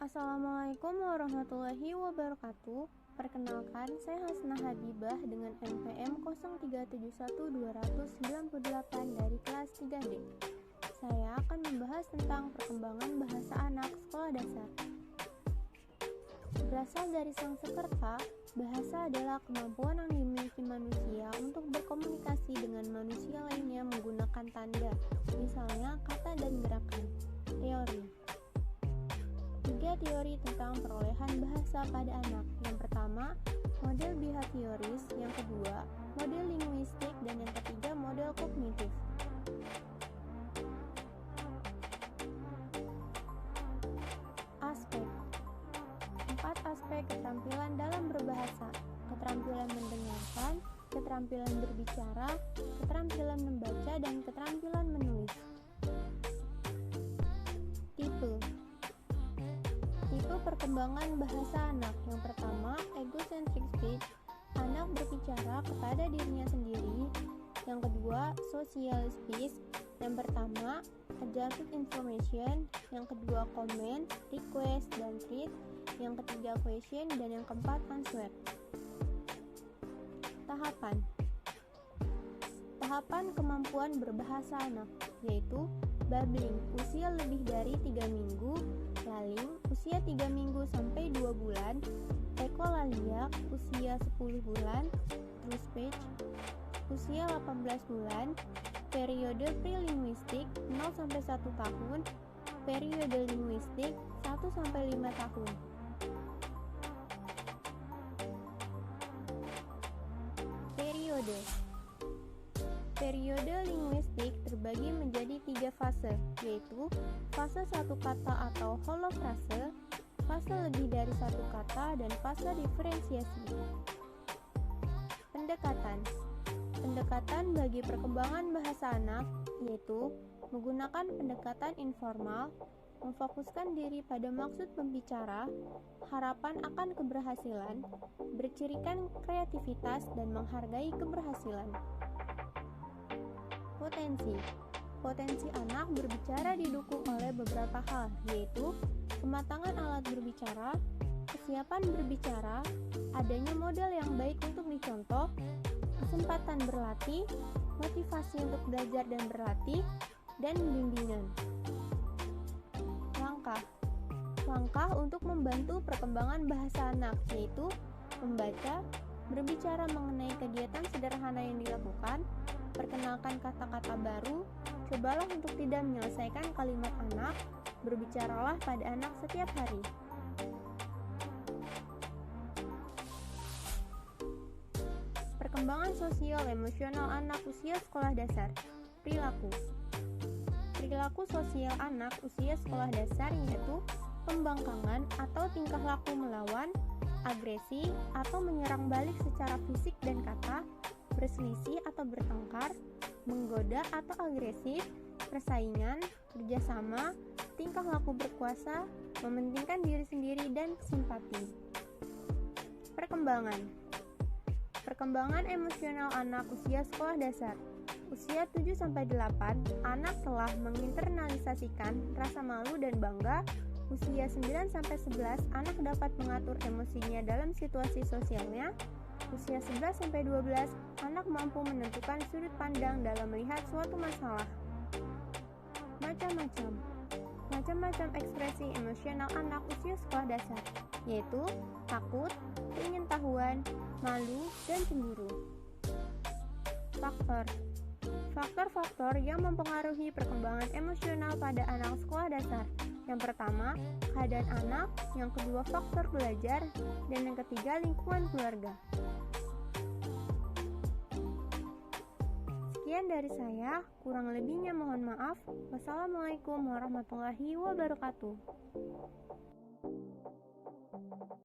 Assalamualaikum warahmatullahi wabarakatuh. Perkenalkan, saya Hasnah Habibah dengan NPM 0371298 dari kelas 3D. Saya akan membahas tentang perkembangan bahasa anak sekolah dasar. Berasal dari Sanskerta, bahasa adalah kemampuan yang dimiliki manusia untuk berkomunikasi dengan manusia lainnya menggunakan tanda, misalnya kata dan gerakan. Teori. 3 teori tentang perolehan bahasa pada anak. Yang pertama, model behavioris, yang kedua, model linguistik, dan yang ketiga, model kognitif. Aspek. 4 aspek keterampilan dalam berbahasa: keterampilan mendengarkan, keterampilan berbicara, keterampilan membaca, dan keterampilan menulis. Tipe perkembangan bahasa anak. Yang pertama, egocentric speech, anak berbicara kepada dirinya sendiri. Yang kedua, social speech. Yang pertama, adaptive information. Yang kedua, comment, request, dan treat. Yang ketiga, question, dan yang keempat, answer. Tahapan kemampuan berbahasa anak, yaitu babbling, usia lebih dari 3 minggu, laling, usia 3 minggu sampai 2 bulan, ekolalia, usia 10 bulan, true speech, usia 18 bulan, periode prelinguistik 0-1 tahun, periode linguistik 1-5 tahun. Periode linguistik terbagi menjadi 3 fase, yaitu fase 1 kata atau holofrase, fase lebih dari 1 kata, dan fase diferensiasi. Pendekatan bagi perkembangan bahasa anak, yaitu menggunakan pendekatan informal, memfokuskan diri pada maksud pembicara, harapan akan keberhasilan, bercirikan kreativitas, dan menghargai keberhasilan. Potensi anak berbicara didukung oleh beberapa hal, yaitu kematangan alat berbicara, kesiapan berbicara, adanya model yang baik untuk dicontoh, kesempatan berlatih, motivasi untuk belajar dan berlatih, dan bimbingan. Langkah untuk membantu perkembangan bahasa anak, yaitu membaca, berbicara mengenai kegiatan sederhana yang dilakukan, perkenalkan kata-kata baru, cobalah untuk tidak menyelesaikan kalimat anak, berbicaralah pada anak setiap hari. Perkembangan sosial emosional anak usia sekolah dasar. Perilaku sosial anak usia sekolah dasar yaitu pembangkangan atau tingkah laku melawan, agresi atau menyerang balik secara fisik dan kata, berselisih atau bertengkar, menggoda atau agresif, persaingan, kerjasama, tingkah laku berkuasa, mementingkan diri sendiri, dan simpati. Perkembangan emosional anak usia sekolah dasar. Usia 7-8, anak telah menginternalisasikan rasa malu dan bangga. Usia 9-11, anak dapat mengatur emosinya dalam situasi sosialnya. Usia 11-12, anak mampu menentukan sudut pandang dalam melihat suatu masalah. Macam-macam ekspresi emosional anak usia sekolah dasar, yaitu takut, keingintahuan, malu, dan cemburu. Faktor yang mempengaruhi perkembangan emosional pada anak sekolah dasar. Yang pertama, keadaan anak, yang kedua faktor belajar, dan yang ketiga lingkungan keluarga. Sekian dari saya, kurang lebihnya mohon maaf. Wassalamualaikum warahmatullahi wabarakatuh.